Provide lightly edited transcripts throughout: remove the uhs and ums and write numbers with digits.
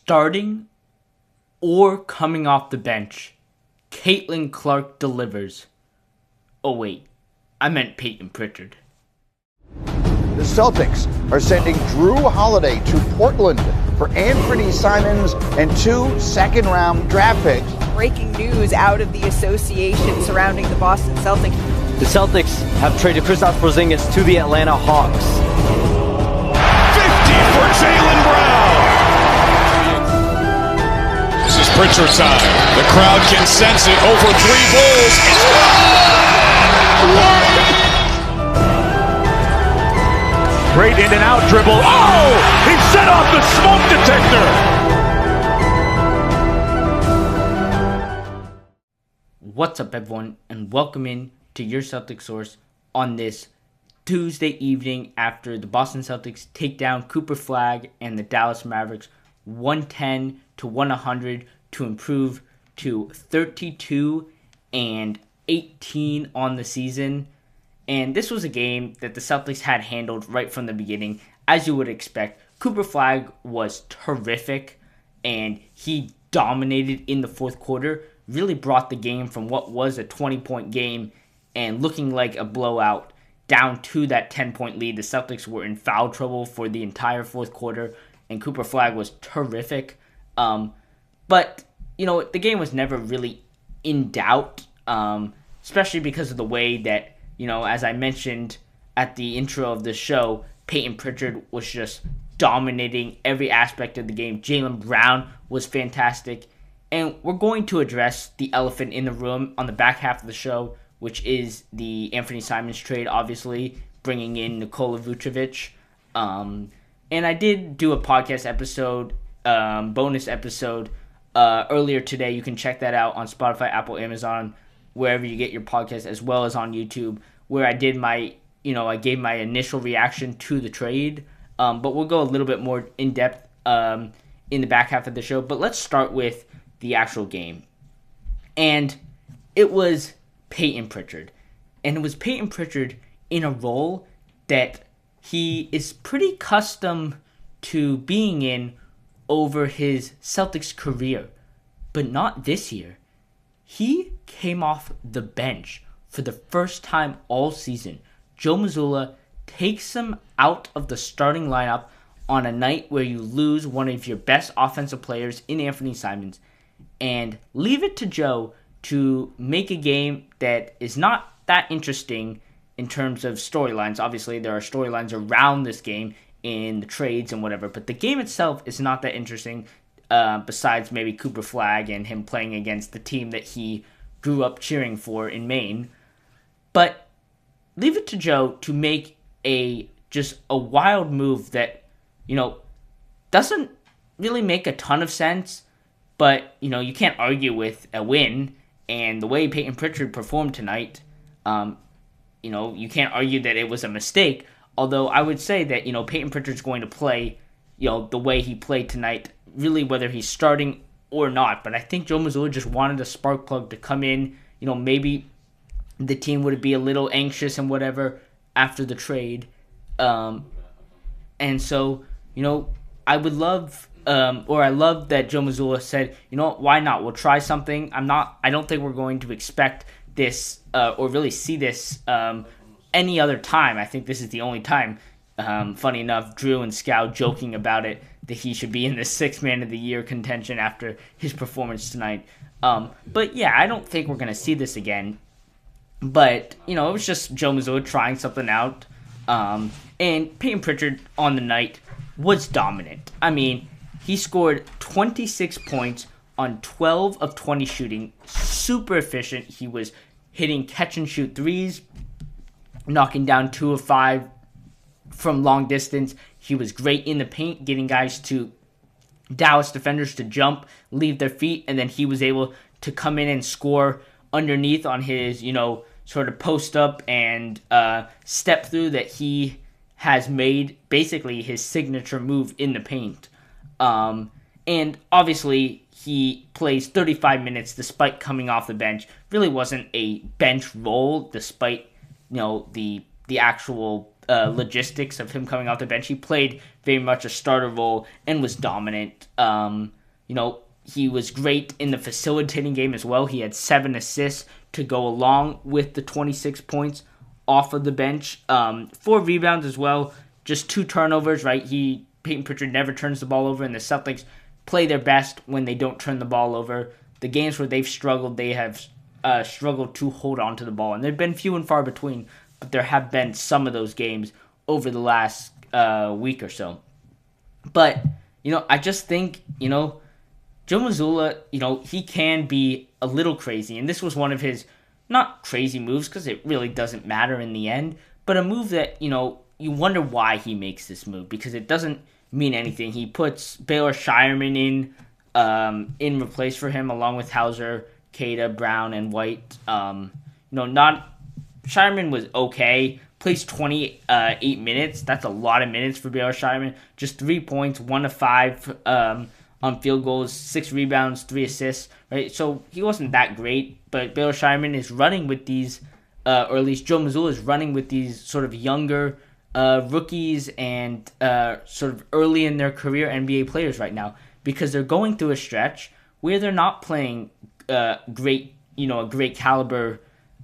starting or coming off the bench, Caitlin Clark delivers. Oh wait, I meant Payton Pritchard. The Celtics are sending Drew Holiday to Portland for Anthony Simons and 2 second-round draft picks. Breaking news out of the association surrounding the Boston Celtics. The Celtics have traded Kristaps Porzingis to the Atlanta Hawks. 50 for Jaylen Brown. This is Pritchard's time. The crowd can sense it. Over 3 Bulls. Great in and out dribble. Oh! He set off the smoke detector. What's up, everyone, and welcome in to your Celtics source on this Tuesday evening after the Boston Celtics take down Cooper Flagg and the Dallas Mavericks 110-100 to improve to 32-18 on the season. And this was a game that the Celtics had handled right from the beginning, as you would expect. Cooper Flagg was terrific, and he dominated in the fourth quarter, really brought the game from what was a 20-point game and looking like a blowout down to that 10-point lead. The Celtics were in foul trouble for the entire fourth quarter, and Cooper Flagg was terrific. But, you know, the game was never really in doubt, especially because of the way that, you know, as I mentioned at the intro of the show, Payton Pritchard was just dominating every aspect of the game. Jaylen Brown was fantastic. And we're going to address the elephant in the room on the back half of the show, which is the Anthony Simons trade, obviously, bringing in Nikola Vučević. And I did do a podcast episode, bonus episode, earlier today. You can check that out on Spotify, Apple, Amazon, wherever you get your podcast, as well as on YouTube, where I did I gave my initial reaction to the trade. But we'll go a little bit more in depth in the back half of the show. But let's start with the actual game. And it was Payton Pritchard. And it was Payton Pritchard in a role that he is pretty accustomed to being in over his Celtics career. But not this year. He came off the bench for the first time all season. Joe Mazzulla takes him out of the starting lineup on a night where you lose one of your best offensive players in Anthony Simons, and leave it to Joe to make a game that is not that interesting in terms of storylines. Obviously, there are storylines around this game in the trades and whatever, but the game itself is not that interesting, besides maybe Cooper Flagg and him playing against the team that he grew up cheering for in Maine. But leave it to Joe to make just a wild move that, you know, doesn't really make a ton of sense, but, you know, you can't argue with a win. And the way Payton Pritchard performed tonight, you know, you can't argue that it was a mistake. Although I would say that, you know, Payton Pritchard's going to play, you know, the way he played tonight, really whether he's starting or not. But I think Joe Mazzulla just wanted a spark plug to come in. You know, maybe the team would be a little anxious and whatever after the trade. And so, you know, I love that Joe Mazzulla said, you know what, why not? We'll try something. I don't think we're going to expect this or really see this any other time. I think this is the only time. Funny enough, Drew and Scow joking about it, that he should be in the 6th Man of the Year contention after his performance tonight. But yeah, I don't think we're going to see this again. But, you know, it was just Joe Mazzulla trying something out. And Payton Pritchard on the night was dominant. I mean, he scored 26 points on 12 of 20 shooting. Super efficient. He was hitting catch-and-shoot threes, knocking down 2 of 5 from long distance. He was great in the paint, getting Dallas defenders to jump, leave their feet, and then he was able to come in and score underneath on his, you know, sort of post up and step through that he has made basically his signature move in the paint. And obviously he plays 35 minutes despite coming off the bench. Really wasn't a bench role despite, you know, the actual logistics of him coming off the bench. He played very much a starter role and was dominant. he was great in the facilitating game as well. He had 7 assists to go along with the 26 points off of the bench. 4 rebounds as well, just 2 turnovers, right? Payton Pritchard never turns the ball over, and the Celtics play their best when they don't turn the ball over. The games where they've struggled, they have struggled to hold on to the ball, and they've been few and far between, but there have been some of those games over the last week or so. But, I just think, Joe Mazzulla, he can be a little crazy, and this was one of his not crazy moves because it really doesn't matter in the end, but a move that, you wonder why he makes this move because it doesn't mean anything. He puts Baylor Shireman in replace for him along with Hauser, Queta, Brown, and White. Shireman was okay. Plays 28 minutes. That's a lot of minutes for Baylor Shireman. Just 3 points, 1 of 5 on field goals, 6 rebounds, 3 assists. Right, so he wasn't that great. But Baylor Shireman is running with these, or at least Joe Mazzulla is running with these sort of younger rookies and sort of early in their career NBA players right now because they're going through a stretch where they're not playing a great caliber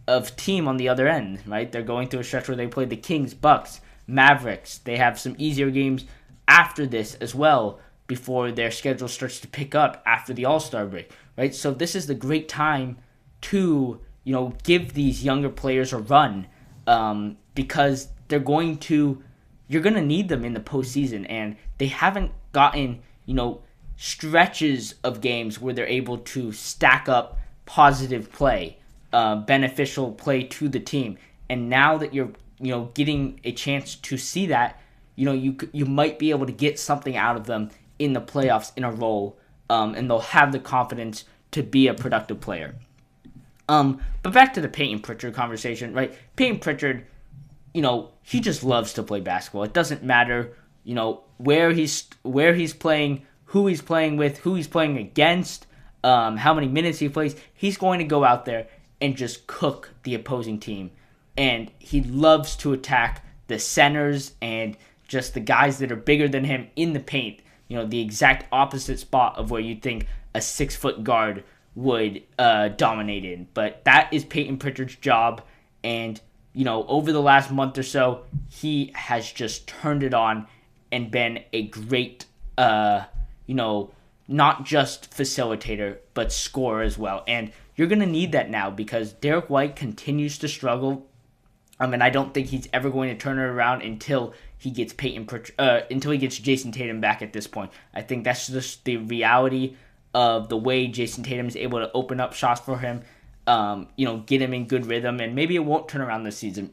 of team on the other end, right? They're going through a stretch where they play the Kings, Bucks, Mavericks. They have some easier games after this as well before their schedule starts to pick up after the All-Star break, right? So this is the great time to, give these younger players a run because you're going to need them in the postseason, and they haven't gotten, stretches of games where they're able to stack up positive play, beneficial play to the team. And now that you're, getting a chance to see that, you might be able to get something out of them in the playoffs in a role, and they'll have the confidence to be a productive player. But back to the Payton Pritchard conversation, right? Payton Pritchard, he just loves to play basketball. It doesn't matter, where he's playing, who he's playing with, who he's playing against, how many minutes he plays. He's going to go out there and just cook the opposing team. And he loves to attack the centers and just the guys that are bigger than him in the paint. The exact opposite spot of where you'd think a 6-foot guard would dominate in. But that is Payton Pritchard's job. And, over the last month or so, he has just turned it on and been a great, not just facilitator, but scorer as well. And you're going to need that now because Derek White continues to struggle. I don't think he's ever going to turn it around until he gets until he gets Jason Tatum back at this point. I think that's just the reality of the way Jason Tatum is able to open up shots for him, get him in good rhythm, and maybe it won't turn around this season.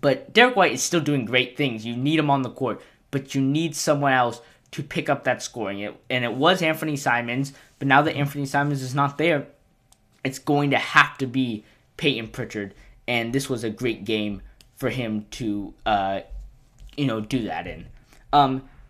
But Derek White is still doing great things. You need him on the court, but you need someone else to pick up that scoring. And it was Anthony Simons, but now that Anthony Simons is not there, it's going to have to be Payton Pritchard. And this was a great game for him to, do that in.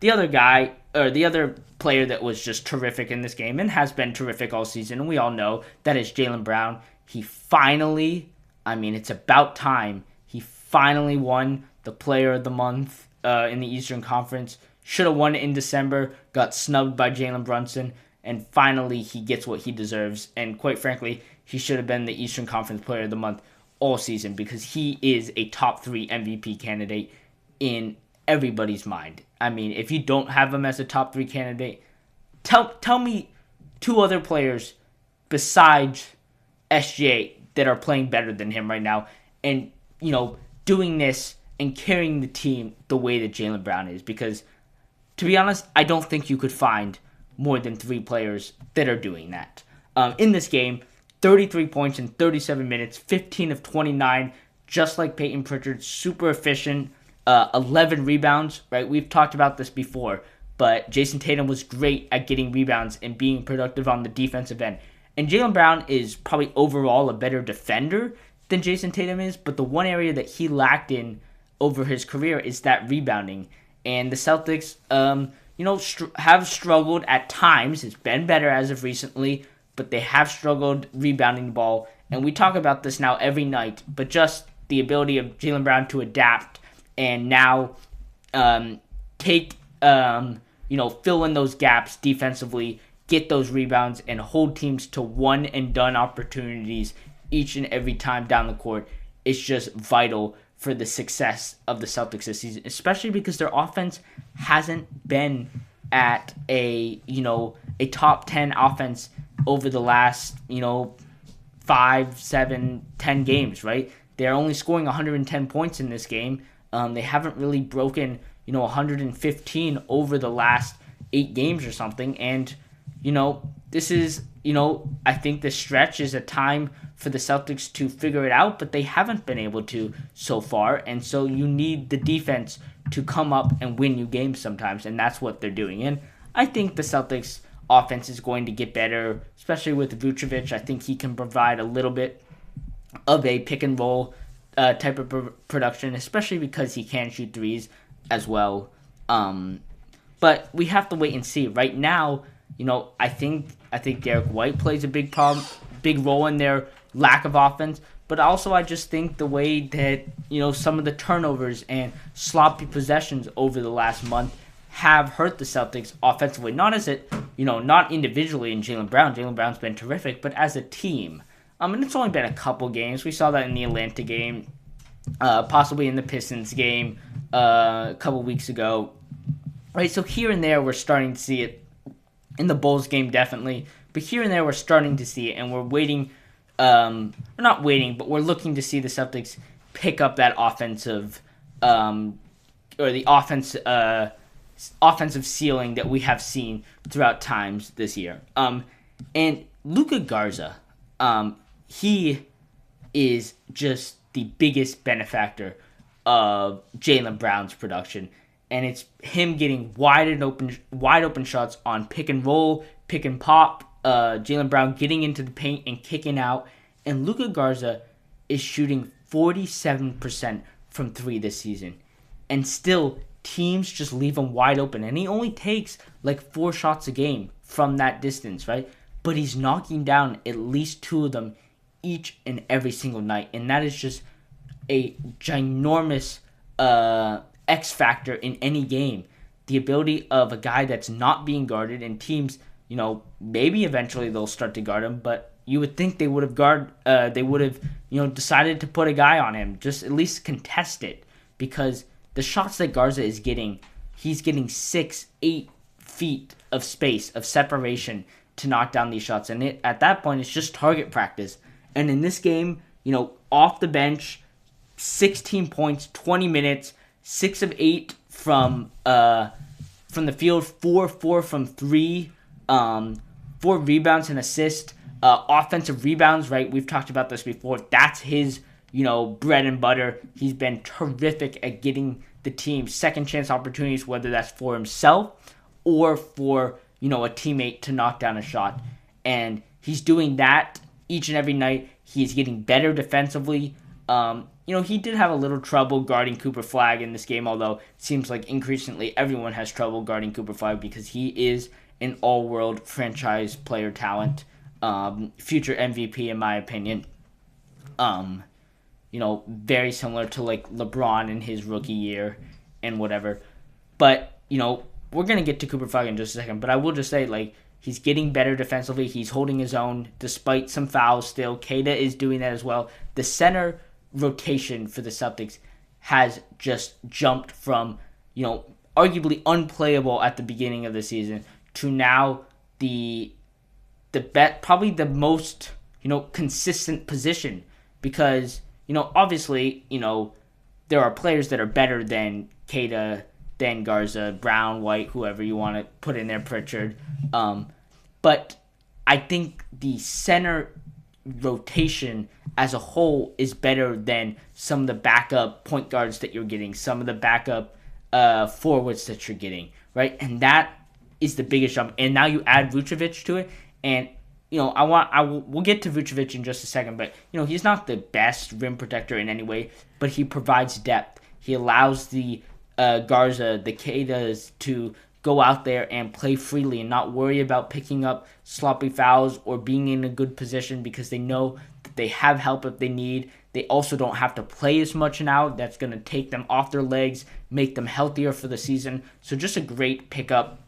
The other player that was just terrific in this game and has been terrific all season, and we all know, that is Jaylen Brown. He finally, it's about time, he finally won the Player of the Month in the Eastern Conference. Should have won it in December, got snubbed by Jalen Brunson, and finally he gets what he deserves. And quite frankly, he should have been the Eastern Conference Player of the Month all season because he is a top 3 MVP candidate in everybody's mind. If you don't have him as a top 3 candidate, tell me 2 other players besides SGA that are playing better than him right now and, doing this and carrying the team the way that Jaylen Brown is. Because, to be honest, I don't think you could find more than 3 players that are doing that. In this game, 33 points in 37 minutes, 15 of 29, just like Payton Pritchard, super efficient, 11 rebounds, right? We've talked about this before, but Jason Tatum was great at getting rebounds and being productive on the defensive end. And Jaylen Brown is probably overall a better defender than Jason Tatum is, but the one area that he lacked in over his career is that rebounding. And the Celtics, have struggled at times. It's been better as of recently, but they have struggled rebounding the ball. And we talk about this now every night, but just the ability of Jaylen Brown to adapt and now fill in those gaps defensively get those rebounds and hold teams to one and done opportunities each and every time down the court is just vital for the success of the Celtics this season, especially because their offense hasn't been at a top 10 offense over the last, 5, 7, 10 games, right? They're only scoring 110 points in this game. They haven't really broken, 115 over the last 8 games or something. And, this is, I think the stretch is a time for the Celtics to figure it out, but they haven't been able to so far. And so you need the defense to come up and win you games sometimes, and that's what they're doing. And I think the Celtics offense is going to get better, especially with Vučević. I think he can provide a little bit of a pick and roll type of production, especially because he can shoot threes as well. But we have to wait and see. Right now, I think Derek White plays a big role in their lack of offense. But also, I just think the way that, some of the turnovers and sloppy possessions over the last month have hurt the Celtics offensively. Not not individually in Jaylen Brown. Jaylen Brown's been terrific, but as a team. And it's only been a couple games. We saw that in the Atlanta game, possibly in the Pistons game a couple weeks ago. Right, so here and there we're starting to see it. In the Bulls game, definitely. But here and there we're starting to see it, and we're waiting. We're not waiting, but we're looking to see the Celtics pick up that offensive, or the offensive ceiling that we have seen throughout times this year. And Luka Garza, he is just the biggest benefactor of Jaylen Brown's production, and it's him getting wide open shots on pick and roll, pick and pop. Jaylen Brown getting into the paint and kicking out, and Luka Garza is shooting 47% from 3 this season, and still teams just leave him wide open, and he only takes like 4 shots a game from that distance, right? But he's knocking down at least 2 of them each and every single night, and that is just a ginormous X factor in any game. The ability of a guy that's not being guarded, and teams, maybe eventually they'll start to guard him, but you would think they would have decided to put a guy on him, just at least contest it, because the shots that Garza is getting, he's getting 6-8 feet of space, of separation to knock down these shots, and at that point it's just target practice. And in this game, off the bench, 16 points, 20 minutes, 6 of 8 from the field, 4 from 3, 4 rebounds and assists, offensive rebounds, right? We've talked about this before. That's his, bread and butter. He's been terrific at getting the team second chance opportunities, whether that's for himself or for, a teammate to knock down a shot. And he's doing that each and every night. He's getting better defensively. He did have a little trouble guarding Cooper Flagg in this game, although it seems like increasingly everyone has trouble guarding Cooper Flagg because he is an all-world franchise player talent, future MVP in my opinion. Very similar to like LeBron in his rookie year and whatever. But, we're going to get to Cooper Flagg in just a second, but I will just say, like, he's getting better defensively. He's holding his own despite some fouls still. Queta is doing that as well. The center rotation for the Celtics has just jumped from, arguably unplayable at the beginning of the season to now probably the most, consistent position, because, obviously, there are players that are better than Queta, than Garza, Brown, White, whoever you want to put in there, Pritchard. But I think the center rotation as a whole is better than some of the backup point guards that you're getting, some of the backup forwards that you're getting, right? And that is the biggest jump. And now you add Vučević to it, and we'll get to Vučević in just a second, but he's not the best rim protector in any way, but he provides depth. He allows the Garza, the Quetas, to go out there and play freely and not worry about picking up sloppy fouls or being in a good position, because they know that they have help if they need. They also don't have to play as much now. That's going to take them off their legs, make them healthier for the season. So just a great pickup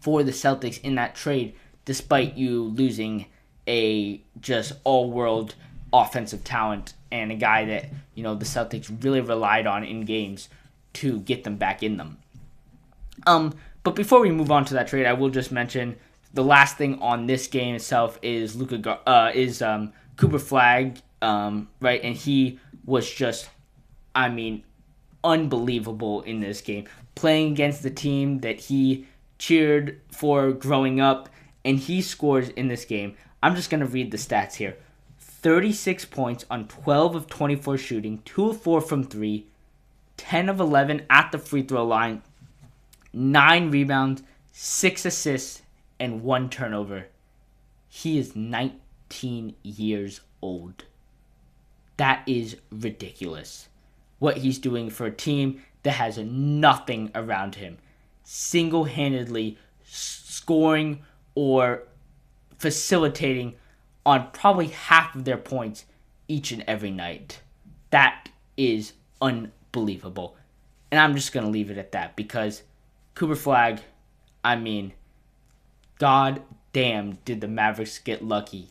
for the Celtics in that trade despite you losing a just all-world offensive talent and a guy that, the Celtics really relied on in games to get them back in them. But before we move on to that trade, I will just mention the last thing on this game itself is Cooper Flagg, right? And he was just, unbelievable in this game, playing against the team that he cheered for growing up, and he scores in this game. I'm just going to read the stats here. 36 points on 12 of 24 shooting, 2 of 4 from 3, 10 of 11 at the free throw line, 9 rebounds, 6 assists, and 1 turnover. He is 19 years old. That is ridiculous. What he's doing for a team that has nothing around him. Single-handedly scoring or facilitating on probably half of their points each and every night. That is unbelievable. And I'm just going to leave it at that because Cooper Flagg, god damn did the Mavericks get lucky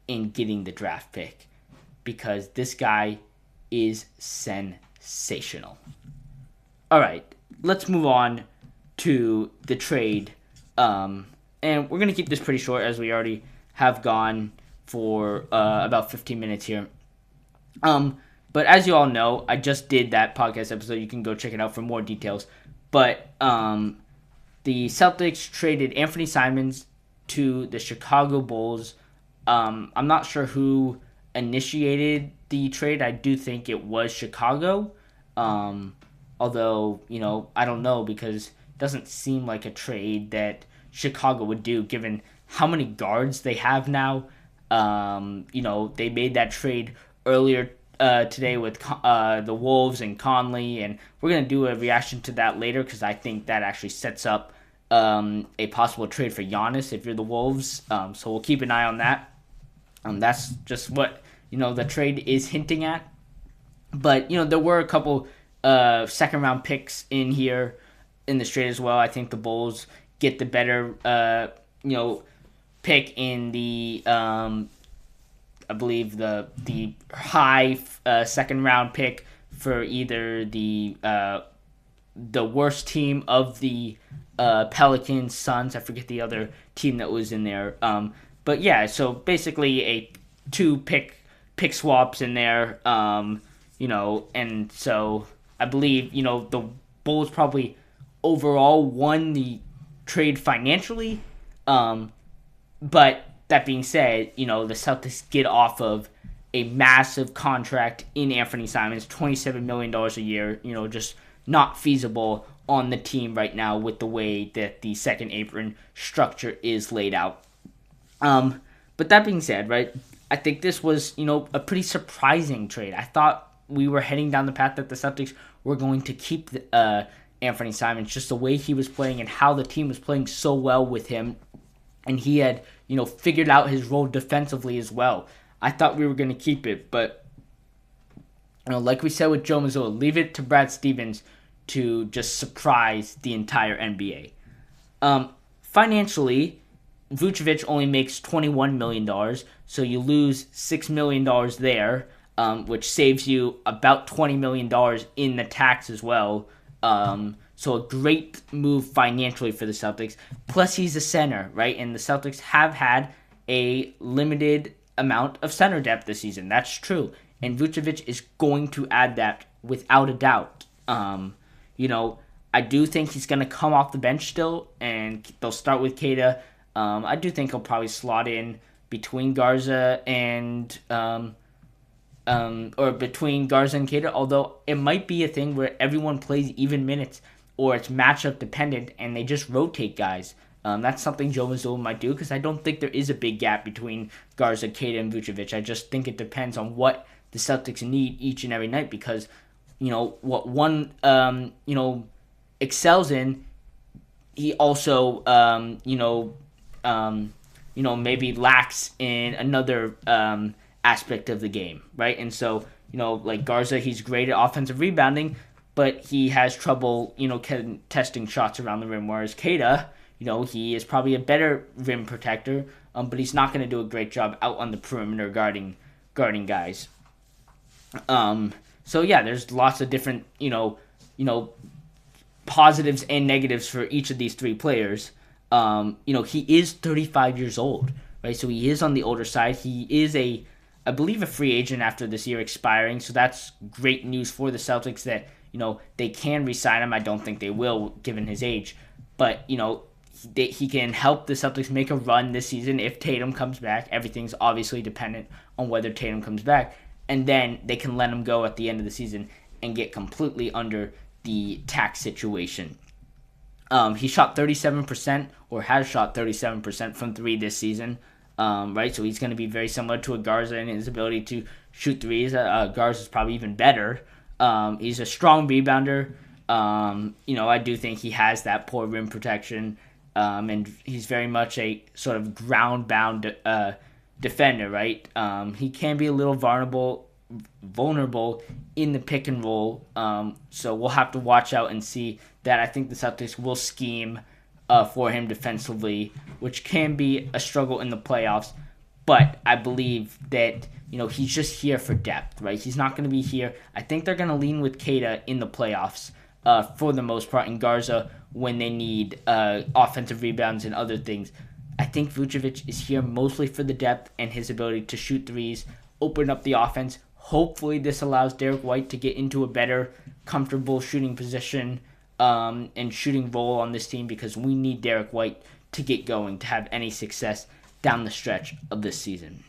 in getting the draft pick, because this guy is sensational. All right, let's move on to the trade. And we're going to keep this pretty short as we already have gone for about 15 minutes here. But as you all know, I just did that podcast episode. You can go check it out for more details. But the Celtics traded Anthony Simons to the Chicago Bulls. I'm not sure who initiated the trade. I do think it was Chicago. Although, I don't know, because it doesn't seem like a trade that Chicago would do given how many guards they have now. They made that trade earlier today with the Wolves and Conley, and we're going to do a reaction to that later because I think that actually sets up a possible trade for Giannis if you're the Wolves. So we'll keep an eye on that. That's just what, the trade is hinting at. But, there were a couple second-round picks in here in this trade as well. I think the Bulls get the better, pick in the, I believe the high second-round pick for either the worst team of the Pelicans, Suns. I forget the other team that was in there. But yeah, so basically a 2 pick swaps in there. And so I believe, the Bulls probably overall won the trade financially. But that being said, the Celtics get off of a massive contract in Anthony Simons, $27 million a year, just not feasible on the team right now with the way that the second apron structure is laid out. But that being said, right, I think this was, a pretty surprising trade. I thought we were heading down the path that the Celtics were going to keep Anthony Simons, just the way he was playing and how the team was playing so well with him. And he had, figured out his role defensively as well. I thought we were going to keep it, but, like we said with Joe Mazzulla, leave it to Brad Stevens to just surprise the entire NBA. Financially, Vučević only makes $21 million, so you lose $6 million there, which saves you about $20 million in the tax as well. So a great move financially for the Celtics. Plus, he's a center, right? And the Celtics have had a limited amount of center depth this season. That's true. And Vučević is going to add that without a doubt. I do think he's going to come off the bench still, and they'll start with Keita. I do think he'll probably slot in between Garza and between Garza and Keita, although it might be a thing where everyone plays even minutes or it's matchup dependent and they just rotate guys. That's something Joe Mazzulla might do because I don't think there is a big gap between Garza, Keita, and Vučević. I just think it depends on what the Celtics need each and every night because, what one, excels in, he also, maybe lacks in another aspect of the game, right? And so, like Garza, he's great at offensive rebounding, but he has trouble, testing shots around the rim, whereas Keita, he is probably a better rim protector, but he's not going to do a great job out on the perimeter guarding guys. So yeah, there's lots of different, positives and negatives for each of these three players. He is 35 years old, right? So he is on the older side. He is I believe a free agent after this year expiring. So that's great news for the Celtics that, they can re-sign him. I don't think they will, given his age. But, he can help the Celtics make a run this season if Tatum comes back. Everything's obviously dependent on whether Tatum comes back. And then they can let him go at the end of the season and get completely under the tax situation. He shot 37% or has shot 37% from three this season, right? So he's going to be very similar to a Garza in his ability to shoot threes. Garza's probably even better. He's a strong rebounder. I do think he has that poor rim protection, and he's very much a sort of ground-bound defender, right? He can be a little vulnerable in the pick and roll, so we'll have to watch out and see that. I think the Celtics will scheme for him defensively, which can be a struggle in the playoffs, but I believe that he's just here for depth, right? He's not going to be here. I think they're going to lean with Keita in the playoffs for the most part, and Garza when they need offensive rebounds and other things. I think Vučević is here mostly for the depth and his ability to shoot threes, open up the offense. Hopefully this allows Derek White to get into a better, comfortable shooting position and shooting role on this team, because we need Derek White to get going to have any success down the stretch of this season.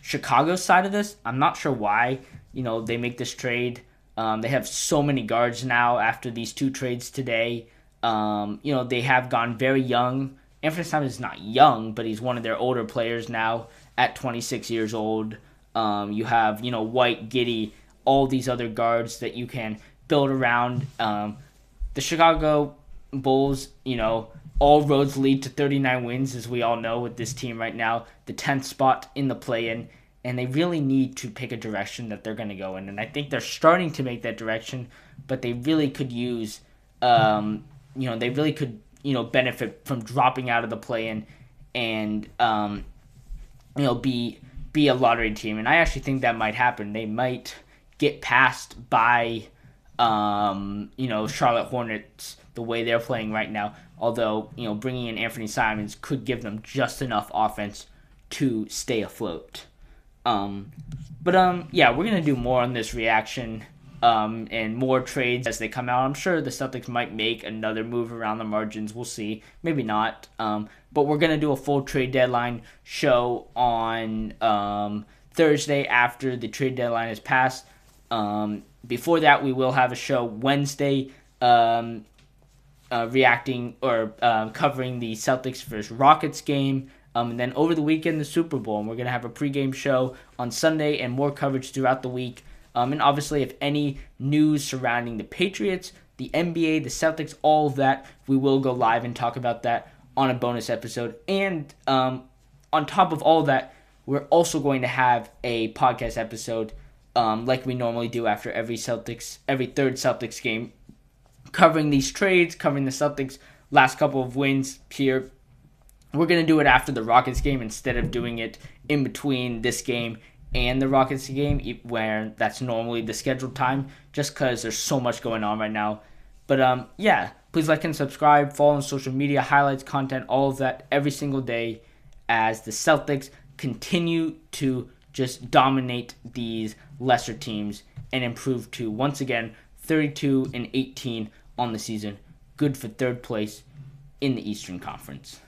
Chicago's side of this, I'm not sure why, they make this trade. They have so many guards now after these two trades today. They have gone very young. Anthony Simons is not young, but he's one of their older players now at 26 years old. You have, White, Giddey, all these other guards that you can build around. The Chicago Bulls, all roads lead to 39 wins, as we all know, with this team right now. The 10th spot in the play-in, and they really need to pick a direction that they're going to go in. And I think they're starting to make that direction, but they really could use, benefit from dropping out of the play-in and, be a lottery team. And I actually think that might happen. They might get passed by, Charlotte Hornets the way they're playing right now. Although, bringing in Anthony Simons could give them just enough offense to stay afloat. We're going to do more on this reaction and more trades as they come out. I'm sure the Celtics might make another move around the margins. We'll see. Maybe not. But we're going to do a full trade deadline show on Thursday after the trade deadline is passed. Before that, we will have a show Wednesday reacting or covering the Celtics versus Rockets game. And then over the weekend, the Super Bowl. And we're going to have a pregame show on Sunday and more coverage throughout the week. And obviously, if any news surrounding the Patriots, the NBA, the Celtics, all of that, we will go live and talk about that on a bonus episode. And on top of all of that, we're also going to have a podcast episode like we normally do after every third Celtics game, covering these trades, covering the Celtics' last couple of wins here. We're going to do it after the Rockets game instead of doing it in between this game and the Rockets game, where that's normally the scheduled time, just because there's so much going on right now. But please like and subscribe, follow on social media, highlights, content, all of that every single day as the Celtics continue to just dominate these lesser teams and improve to, once again, 32-18 on the season. Good for third place in the Eastern Conference.